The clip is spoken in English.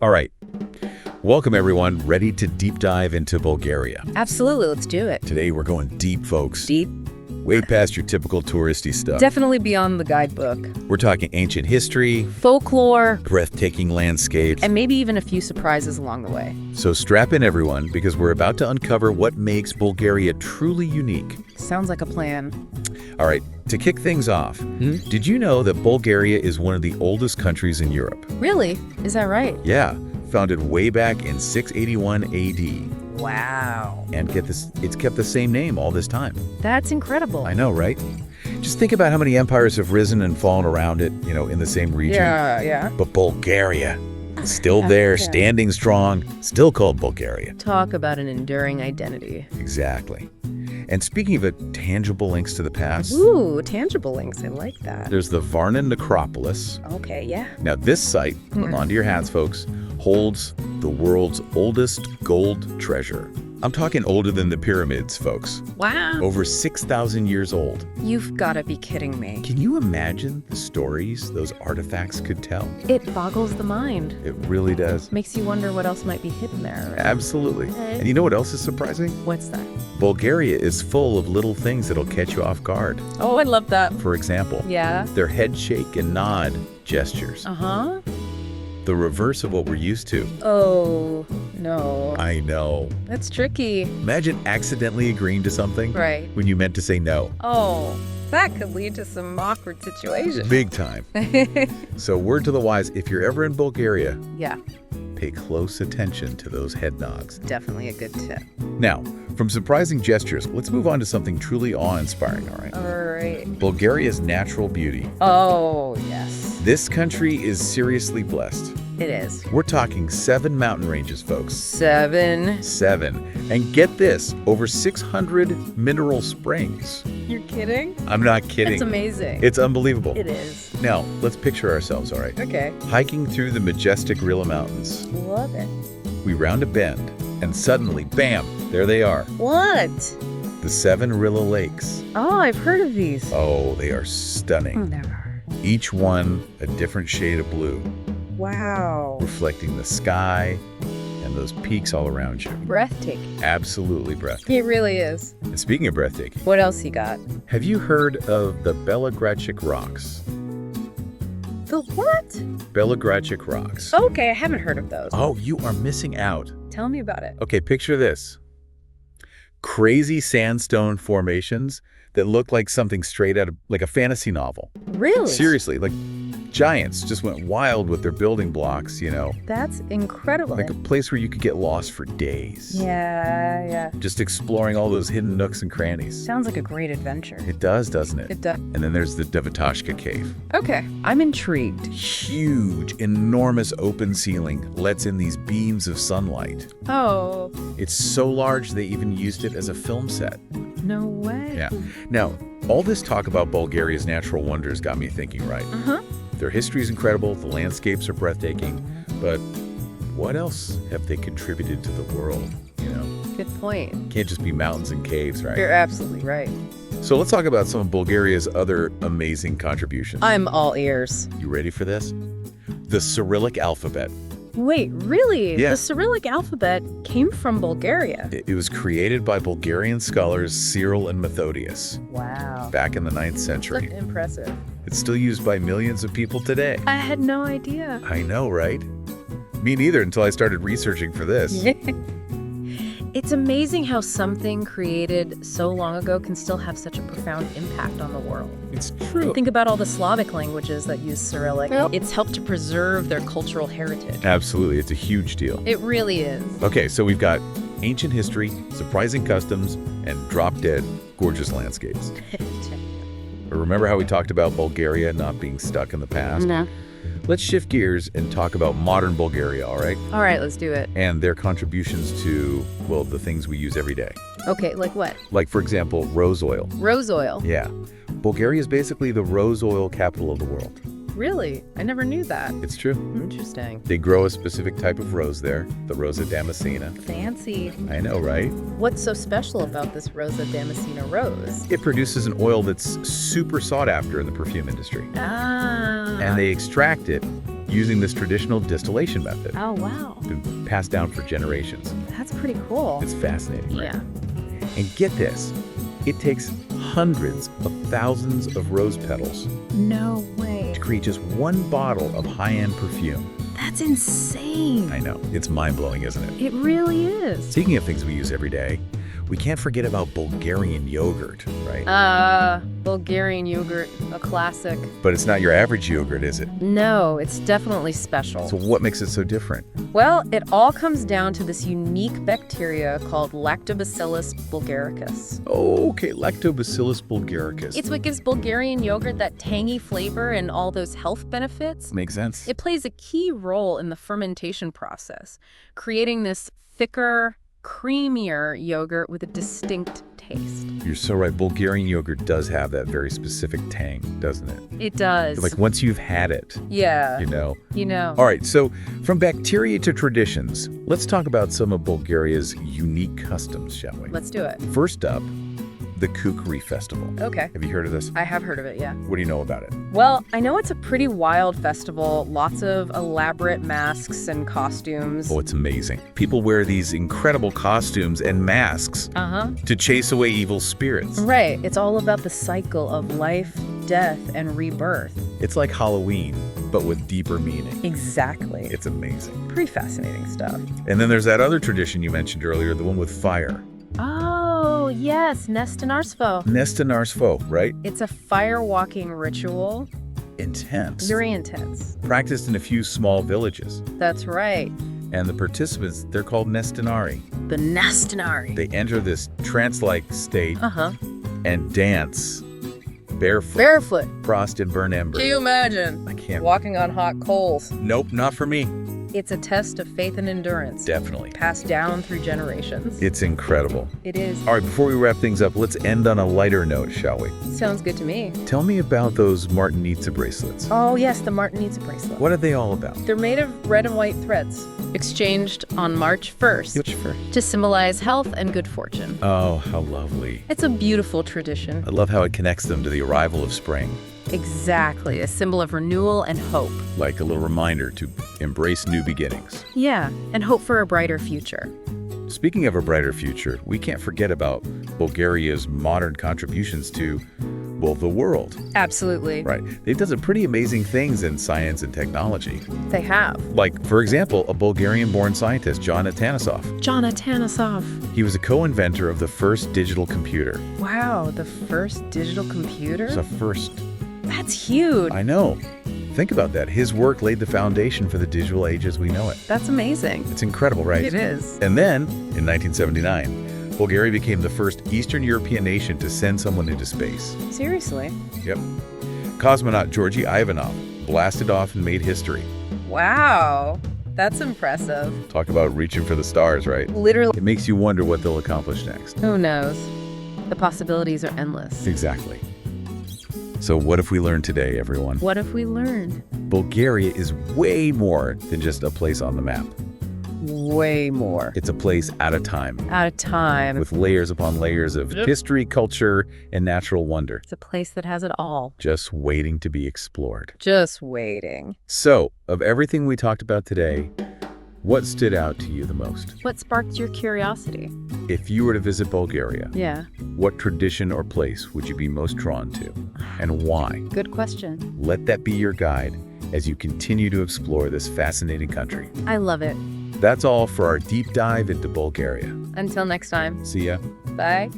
All right. Welcome, everyone. Ready to deep dive into Bulgaria. Absolutely, let's do it. Today, we're going deep, folks. Deep? Way past your typical touristy stuff. Definitely beyond the guidebook. We're talking ancient history, Folklore, breathtaking landscapes. and maybe even a few surprises along the way. So strap in, everyone, because we're about to uncover what makes Bulgaria truly unique. Sounds like a plan. All right, to kick things off, did you know that Bulgaria is one of the oldest countries in Europe? Really? Is that right? Yeah, founded way back in 681 AD. Wow. And get this, it's kept the same name all this time. That's incredible. I know, right? Just think about how many empires have risen and fallen around it, in the same region. Yeah. But Bulgaria, still there, Yeah. standing strong, still called Bulgaria. Talk about an enduring identity. Exactly. And speaking of tangible links to the past, Ooh, tangible links. I like that. there's the Varna Necropolis. Okay, yeah. Now, this site, hold on to your hats, folks, holds the world's oldest gold treasure. I'm talking older than the pyramids, folks. Wow. Over 6,000 years old. You've got to be kidding me. Can you imagine the stories those artifacts could tell? It boggles the mind. It really does. Makes you wonder what else might be hidden there. Absolutely. And you know what else is surprising? What's that? Bulgaria is full of little things that'll catch you off guard. Oh, I love that. For example, Yeah. their head shake and nod gestures. Uh-huh. The reverse of what we're used to. Oh, no. I know. That's tricky. Imagine accidentally agreeing to something Right. when you meant to say no. Oh, that could lead to some awkward situations. Big time. So word to the wise, if you're ever in Bulgaria, Yeah, pay close attention to those head nods. definitely a good tip. Now, from surprising gestures, let's move on to something truly awe-inspiring, all right? All right. Bulgaria's natural beauty. Oh, yes. This country is seriously blessed. It is. We're talking 7 mountain ranges, folks. 7. 7. And get this, over 600 mineral springs. You're kidding? I'm not kidding. It's amazing. It's unbelievable. It is. Now, let's picture ourselves, all right? Okay. Hiking through the majestic Rila Mountains. Love it. We round a bend, and suddenly, bam, there they are. What? The 7 Rila Lakes. Oh, I've heard of these. Oh, they are stunning. Never. Each one a different shade of blue, Wow. reflecting the sky and those peaks all around you. Breathtaking. Absolutely breathtaking. It really is. And speaking of breathtaking, What else you got? have you heard of the Belagracic Rocks? The what? Belagracic Rocks. Okay, I haven't heard of those. Oh, you are missing out. Tell me about it. Okay, picture this. Crazy sandstone formations that look like something straight out of like a fantasy novel. Really? Seriously, like giants just went wild with their building blocks, That's incredible. like a place where you could get lost for days. Yeah. Just exploring all those hidden nooks and crannies. Sounds like a great adventure. It does, doesn't it? It does. And then there's the Devitashka Cave. Okay, I'm intrigued. Huge, enormous open ceiling lets in these beams of sunlight. Oh, It's so large they even used it as a film set. no way. Yeah. Now, all this talk about Bulgaria's natural wonders got me thinking, right? Uh-huh. Their history is incredible, the landscapes are breathtaking, but what else have they contributed to the world? Good point. Can't just be mountains and caves, right? You're absolutely right. So let's talk about some of Bulgaria's other amazing contributions. I'm all ears. You ready for this? The Cyrillic alphabet. Wait, really? Yeah. The Cyrillic alphabet came from Bulgaria. It was created by Bulgarian scholars Cyril and Methodius Wow. back in the 9th century. That's impressive. It's still used by millions of people today. I had no idea. I know, right? Me neither until I started researching for this. It's amazing how something created so long ago can still have such a profound impact on the world. It's true. Think about all the Slavic languages that use Cyrillic. Yep. It's helped to preserve their cultural heritage. Absolutely. It's a huge deal. It really is. Okay, so we've got ancient history, surprising customs, and drop-dead gorgeous landscapes. Remember how we talked about Bulgaria not being stuck in the past? No. Let's shift gears and talk about modern Bulgaria, all right? All right, let's do it. And their contributions to, well, the things we use every day. Okay, like what? Like, for example, rose oil. Rose oil. Yeah. Bulgaria is basically the rose oil capital of the world. Really? I never knew that. It's true. Interesting. They grow a specific type of rose there, the Rosa Damascena. Fancy. I know, right? What's so special about this Rosa Damascena rose? It produces an oil that's super sought after in the perfume industry. Ah. And they extract it using this traditional distillation method. Oh, wow. Been passed down for generations. That's pretty cool. It's fascinating, right? Yeah. And get this, it takes hundreds of thousands of rose petals No way. to create just one bottle of high-end perfume. That's insane. I know, it's mind-blowing, isn't it? It really is. Speaking of things we use every day, we can't forget about Bulgarian yogurt, right? Bulgarian yogurt, a classic. But it's not your average yogurt, is it? No, it's definitely special. So what makes it so different? Well, it all comes down to this unique bacteria called Lactobacillus bulgaricus. Oh, okay, Lactobacillus bulgaricus. It's what gives Bulgarian yogurt that tangy flavor and all those health benefits. Makes sense. It plays a key role in the fermentation process, creating this thicker, creamier yogurt with a distinct taste. You're so right. Bulgarian yogurt does have that very specific tang, doesn't it? It does. Like once you've had it, Yeah. you know. All right, so from bacteria to traditions, let's talk about some of Bulgaria's unique customs, shall we? Let's do it. First up, the Kukri Festival. Okay. Have you heard of this? I have heard of it, yeah. What do you know about it? Well, I know it's a pretty wild festival, lots of elaborate masks and costumes. Oh, it's amazing. People wear these incredible costumes and masks to chase away evil spirits. Right. It's all about the cycle of life, death, and rebirth. It's like Halloween, but with deeper meaning. Exactly. It's amazing. Pretty fascinating stuff. And then there's that other tradition you mentioned earlier, the one with fire. Oh, yes, Nestanarsvo. Nestanarsvo, right? It's a fire-walking ritual. Intense. Very intense. Practiced in a few small villages. That's right. And the participants, they're called Nestanari. The Nestanari. They enter this trance-like state and dance barefoot. Barefoot. Frost and burn ember. Can you imagine? I can't. Walking on hot coals. Nope, not for me. It's a test of faith and endurance. Definitely. Passed down through generations. It's incredible. It is. All right, before we wrap things up, let's end on a lighter note, shall we? Sounds good to me. Tell me about those Martinitsa bracelets. Oh, yes, the Martinitsa bracelet. What are they all about? They're made of red and white threads, exchanged on March 1st to symbolize health and good fortune. Oh, how lovely. It's a beautiful tradition. I love how it connects them to the arrival of spring. Exactly, a symbol of renewal and hope. Like a little reminder to embrace new beginnings. Yeah, and hope for a brighter future. Speaking of a brighter future, we can't forget about Bulgaria's modern contributions to, well, the world. Absolutely. Right. They've done some pretty amazing things in science and technology. They have. Like, for example, a Bulgarian-born scientist, John Atanasov. John Atanasov. He was a co-inventor of the first digital computer. Wow, the first digital computer? It's a first. That's huge. I know. Think about that. His work laid the foundation for the digital age as we know it. That's amazing. It's incredible, right? It is. And then, in 1979, Bulgaria became the first Eastern European nation to send someone into space. Seriously? Yep. Cosmonaut Georgy Ivanov blasted off and made history. Wow. That's impressive. Talk about reaching for the stars, right? Literally. It makes you wonder what they'll accomplish next. Who knows? The possibilities are endless. Exactly. So what if we learned today, everyone? What if we learned? Bulgaria is way more than just a place on the map. Way more. It's a place at a time. At a time. With layers upon layers of history, culture, and natural wonder. It's a place that has it all. Just waiting to be explored. Just waiting. So, of everything we talked about today, what stood out to you the most? What sparked your curiosity? If you were to visit Bulgaria, Yeah. what tradition or place would you be most drawn to? And why? Good question. Let that be your guide as you continue to explore this fascinating country. I love it. That's all for our deep dive into Bulgaria. Until next time. See ya. Bye.